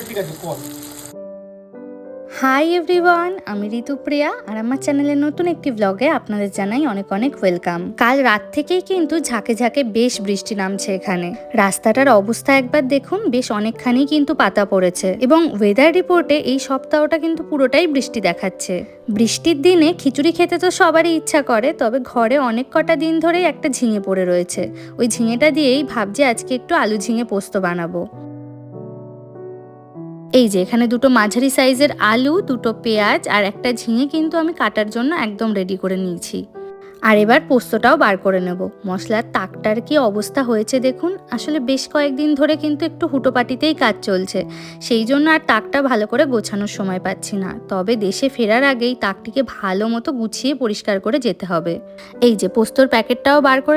ঠিক আছে কর। হাই এভরিওয়ান, আমি ঋতুপ্রিয়া আর আমার চ্যানেলের নতুন একটি ব্লগে আপনাদের জানাই অনেক অনেক ওয়েলকাম। কাল রাত থেকেই কিন্তু ঝাঁকে ঝাঁকে বেশ বৃষ্টি নামছে এখানে। রাস্তাটার অবস্থা একবার দেখুন, বেশ অনেকখানি কিন্তু পাতা পড়েছে এবং ওয়েদার রিপোর্টে এই সপ্তাহটা কিন্তু পুরোটাই বৃষ্টি দেখাচ্ছে। বৃষ্টির দিনে খিচুড়ি খেতে তো সবারই ইচ্ছা করে, তবে ঘরে অনেক কটা দিন ধরেই একটা ঝিঙে পড়ে রয়েছে। ওই ঝিঙেটা দিয়েই ভাবছি আজকে একটু আলু ঝিঙে পোস্ত বানাবো। এই যে এখানে দুটো মাঝারি সাইজের আলু, দুটো পেঁয়াজ আর একটা ঝিঙে কিন্তু আমি কাটার জন্য একদম রেডি করে নিয়েছি। আর এবার পোস্তটাও বার করে নেব। মশলার তাকটার কি অবস্থা হয়েছে দেখুন। আসলে বেশ কয়েকদিন ধরে কিন্তু একটু হুটোপাটিতেই কাজ চলছে, সেই জন্য আর তাকটা ভালো করে গোছানোর সময় পাচ্ছি না। তবে দেশে ফেরার আগেই তাকটিকে ভালো মতো গুছিয়ে পরিষ্কার করে যেতে হবে। এই যে পোস্তর প্যাকেটটাও বার করে